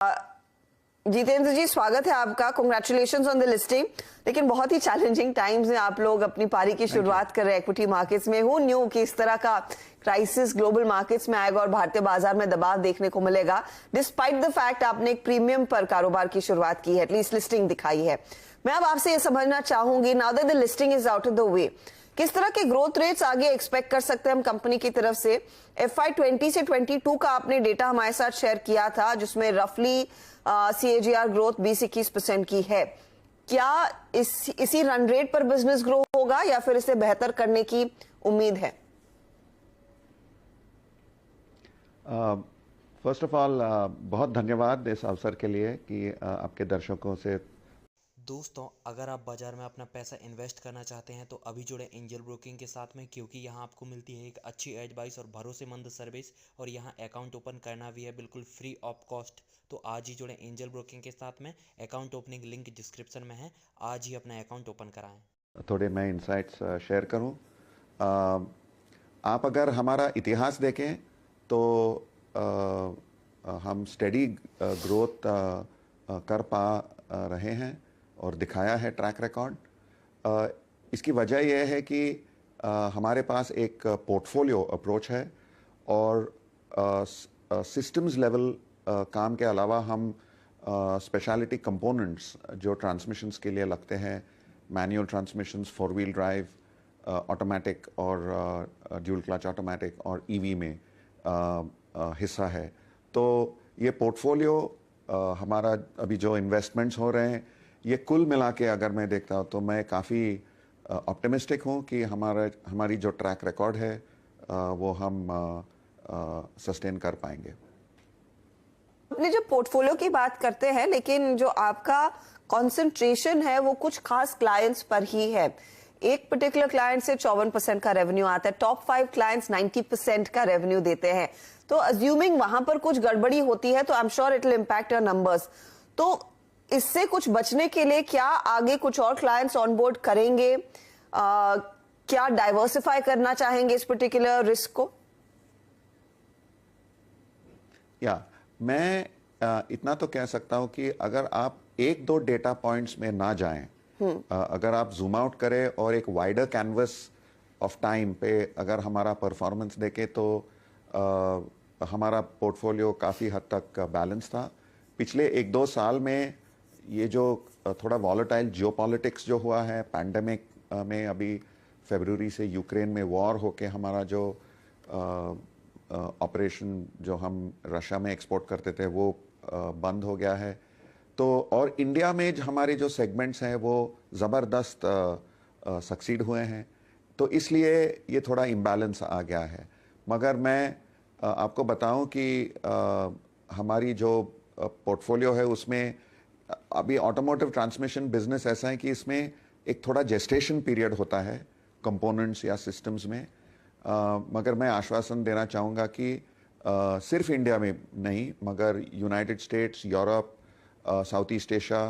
जितेंद्र जी, स्वागत है आपका। Congratulations on the listing. लेकिन बहुत ही चैलेंजिंग टाइम्स में आप लोग अपनी पारी की शुरुआत कर रहे हैं इक्विटी मार्केट्स में। हु न्यू कि इस तरह का क्राइसिस ग्लोबल मार्केट्स में आएगा और भारतीय बाजार में दबाव देखने को मिलेगा, डिस्पाइट द फैक्ट आपने एक प्रीमियम पर कारोबार की शुरुआत की है, एटलीस्ट लिस्टिंग दिखाई है। मैं अब आपसे ये समझना चाहूंगी, now that the listing is out of the way, किस तरह के ग्रोथ रेट्स आगे एक्सपेक्ट कर सकते हैं हम कंपनी की तरफ से? FY20 से 22 का आपने डेटा हमारे साथ शेयर किया था, जिसमें रफली CAGR ग्रोथ 20-21% की है। क्या इसी रन रेट पर बिजनेस ग्रो होगा या फिर इसे बेहतर करने की उम्मीद है? फर्स्ट ऑफ ऑल बहुत धन्यवाद इस अवसर के लिए कि आपके दर्शकों से। दोस्तों, अगर आप बाजार में अपना पैसा इन्वेस्ट करना चाहते हैं तो अभी जुड़े एंजल ब्रोकिंग के साथ में, क्योंकि यहां आपको मिलती है एक अच्छी एडवाइस और भरोसेमंद सर्विस, और यहां अकाउंट ओपन करना भी है बिल्कुल फ्री ऑफ कॉस्ट। तो आज ही जुड़े एंजल ब्रोकिंग के साथ में। अकाउंट ओपनिंग लिंक डिस्क्रिप्शन में है, आज ही अपना अकाउंट ओपन कराएं। थोड़े मैं इंसाइट्स शेयर करूं। आप अगर हमारा इतिहास देखें तो हम स्टेडी ग्रोथ कर पा रहे हैं और दिखाया है ट्रैक रिकॉर्ड। इसकी वजह यह है कि हमारे पास एक पोर्टफोलियो अप्रोच है और सिस्टम्स लेवल काम के अलावा हम स्पेशलिटी कंपोनेंट्स जो ट्रांसमिशंस के लिए लगते हैं, manual transmissions, 4 wheel drive, automatic और ड्यूल क्लच ऑटोमेटिक और ईवी में हिस्सा है। तो ये पोर्टफोलियो हमारा अभी जो इन्वेस्टमेंट्स हो रहे हैं, ये कुल मिला के अगर मैं देखता हूँ तो मैं काफ़ी ऑप्टिमिस्टिक हूँ कि हमारी जो ट्रैक रिकॉर्ड है वो हम सस्टेन कर पाएंगे। अपने जो पोर्टफोलियो की बात करते हैं, लेकिन जो आपका कंसंट्रेशन है वो कुछ खास क्लाइंट्स पर ही है। एक पर्टिकुलर क्लाइंट से 54% का रेवेन्यू आता है, टॉप 5 क्लाइंट्स 90% का रेवेन्यू देते हैं। तो अज्यूमिंग वहां पर कुछ गड़बड़ी होती है तो I am sure it will impact your numbers. तो इससे कुछ बचने के लिए क्या आगे कुछ और क्लाइंट्स ऑनबोर्ड करेंगे? क्या डाइवर्सिफाई करना चाहेंगे इस पर्टिकुलर रिस्क को? मैं इतना तो कह सकता हूं कि अगर आप 1-2 डेटा पॉइंट्स में ना जाएं, अगर आप जूम आउट करें और एक वाइडर कैनवस ऑफ टाइम पे अगर हमारा परफॉर्मेंस देखें तो हमारा पोर्टफोलियो काफ़ी हद तक बैलेंस था। पिछले 1-2 साल में ये जो थोड़ा वॉलेटाइल जियोपॉलिटिक्स जो हुआ है, पैंडेमिक में अभी फरवरी से यूक्रेन में वॉर होके हमारा जो ऑपरेशन जो हम रशिया में एक्सपोर्ट करते थे वो बंद हो गया है। तो और इंडिया में हमारे जो सेगमेंट्स हैं वो ज़बरदस्त सक्सीड हुए हैं, तो इसलिए ये थोड़ा इम्बैलेंस आ गया है। मगर मैं आपको बताऊं कि हमारी जो पोर्टफोलियो है उसमें अभी ऑटोमोटिव ट्रांसमिशन बिजनेस ऐसा है कि इसमें एक थोड़ा जेस्टेशन पीरियड होता है कंपोनेंट्स या सिस्टम्स में। मगर मैं आश्वासन देना चाहूँगा कि सिर्फ इंडिया में नहीं मगर United states, Europe, south east Asia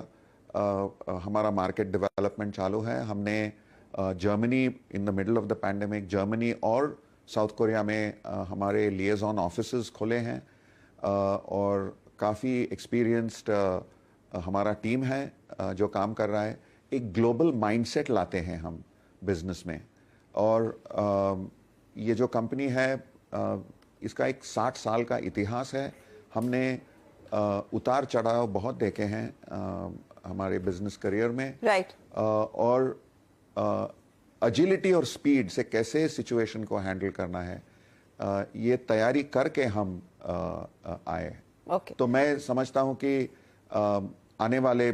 हमारा मार्केट डेवलपमेंट चालू है। हमने Germany in the middle of the pandemic, Germany और साउथ कोरिया में हमारे लिएजॉन ऑफिसेज खोले हैं और काफ़ी एक्सपीरियंस्ड हमारा टीम है जो काम कर रहा है। एक ग्लोबल माइंडसेट लाते हैं हम बिजनेस में, और ये जो कंपनी है इसका एक 60 साल का इतिहास है। हमने उतार चढ़ाव बहुत देखे हैं हमारे बिजनेस करियर में, राइट। और एजिलिटी और स्पीड से कैसे सिचुएशन को हैंडल करना है ये तैयारी करके हम आए। तो मैं समझता हूं कि आने वाले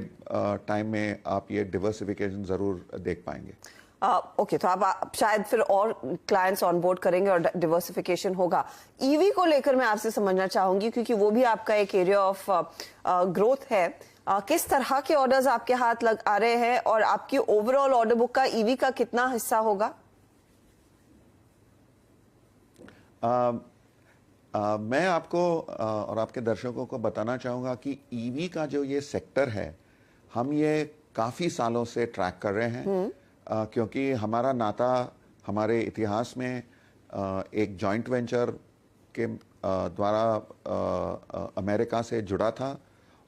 टाइम में आप ये डिवर्सिफिकेशन जरूर देख पाएंगे। ओके, तो आप शायद फिर और क्लाइंट्स ऑनबोर्ड करेंगे और डिवर्सिफिकेशन होगा। ईवी को लेकर मैं आपसे समझना चाहूंगी, क्योंकि वो भी आपका एक एरिया ऑफ ग्रोथ है। किस तरह के ऑर्डर्स आपके हाथ आ रहे हैं और आपकी ओवरऑल ऑर्डर बुक का ईवी का कितना हिस्सा होगा? मैं आपको और आपके दर्शकों को बताना चाहूँगा कि ईवी का जो ये सेक्टर है, हम ये काफ़ी सालों से ट्रैक कर रहे हैं, क्योंकि हमारा नाता हमारे इतिहास में एक जॉइंट वेंचर के द्वारा अमेरिका से जुड़ा था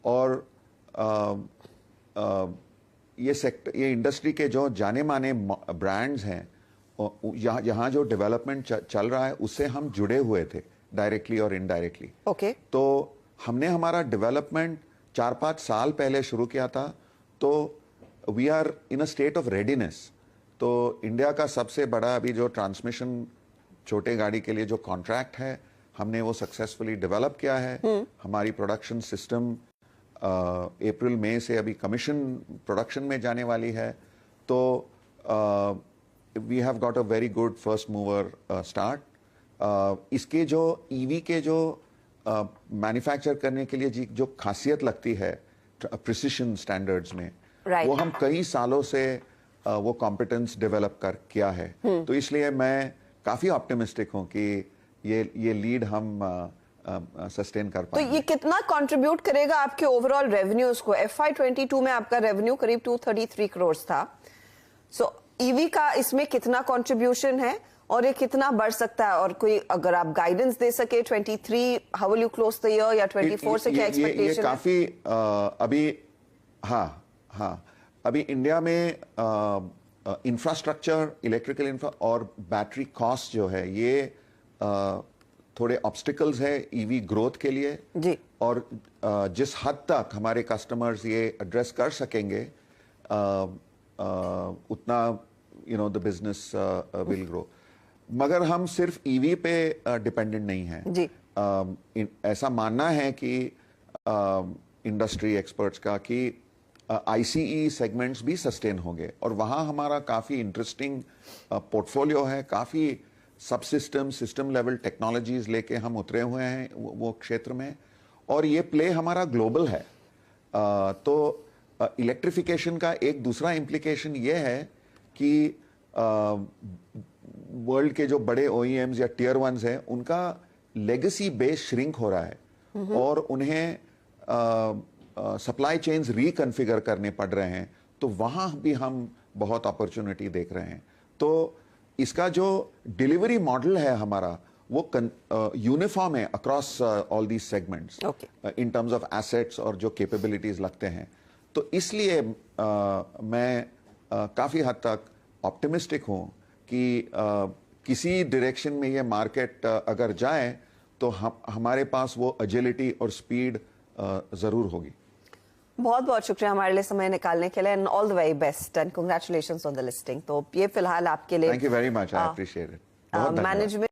और ये इंडस्ट्री के जो जाने माने ब्रांड्स हैं, यहाँ जो डेवलपमेंट चल रहा है उससे हम जुड़े हुए थे डायरेक्टली और इनडायरेक्टली। ओके। तो हमने हमारा डेवलपमेंट 4-5 साल पहले शुरू किया था, तो we are in a state of readiness. तो इंडिया का सबसे बड़ा अभी जो ट्रांसमिशन छोटे गाड़ी के लिए जो कॉन्ट्रैक्ट है, हमने वो सक्सेसफुली डेवलप किया है। हमारी प्रोडक्शन सिस्टम अप्रैल मई से अभी प्रोडक्शन में जाने वाली है। तो we have got a very good first mover start. इसके जो ईवी के जो मैन्युफैक्चर करने के लिए जो खासियत लगती है प्रिसिशन स्टैंडर्ड्स में, वो हम कई सालों से वो कॉम्पिटेंस डेवलप किया है। तो इसलिए मैं काफी ऑप्टिमिस्टिक हूं कि ये लीड हम सस्टेन कर तो पाएंगे। ये कितना कंट्रीब्यूट करेगा आपके ओवरऑल रेवेन्यूज को? FY22 में आपका रेवेन्यू करीब 233 करोड़ था। सो ईवी का इसमें कितना कंट्रीब्यूशन है और ये कितना बढ़ सकता है? और कोई अगर आप गाइडेंस दे सके 23 how will you close the year, या 24 से क्या एक्सपेक्टेशन है? ये काफी अभी अभी इंडिया में इंफ्रास्ट्रक्चर, इलेक्ट्रिकल इंफ्रा और बैटरी कॉस्ट जो है, ये थोड़े ऑब्स्टिकल्स है ईवी ग्रोथ के लिए जी। और जिस हद तक हमारे कस्टमर्स ये एड्रेस कर सकेंगे, उतना द बिजनेस विल ग्रो। मगर हम सिर्फ ईवी पे डिपेंडेंट नहीं है जी। ऐसा मानना है कि इंडस्ट्री एक्सपर्ट्स का कि आईसीई सेगमेंट्स भी सस्टेन होंगे, और वहाँ हमारा काफ़ी इंटरेस्टिंग पोर्टफोलियो है। काफ़ी सब सिस्टम लेवल टेक्नोलॉजीज लेके हम उतरे हुए हैं वो क्षेत्र में, और ये प्ले हमारा ग्लोबल है। तो इलेक्ट्रिफिकेशन का एक दूसरा इम्प्लीकेशन ये है कि वर्ल्ड के जो बड़े OEMs या टियर 1s हैं, उनका लेगेसी बेस श्रिंक हो रहा है और उन्हें सप्लाई चेन्स रिकन्फिगर करने पड़ रहे हैं। तो वहाँ भी हम बहुत अपॉर्चुनिटी देख रहे हैं। तो इसका जो डिलीवरी मॉडल है हमारा, वो यूनिफॉर्म है across all these segments in terms of assets और जो कैपेबिलिटीज लगते हैं। तो इसलिए मैं काफ़ी हद तक ऑप्टिमिस्टिक हूँ कि किसी डायरेक्शन में ये मार्केट अगर जाए तो हमारे पास वो एजिलिटी और स्पीड ज़रूर होगी। बहुत बहुत शुक्रिया हमारे लिए समय निकालने के लिए, and all the very best and congratulations on the listing. तो ये फिलहाल आपके लिए thank you very much, I appreciate it. Management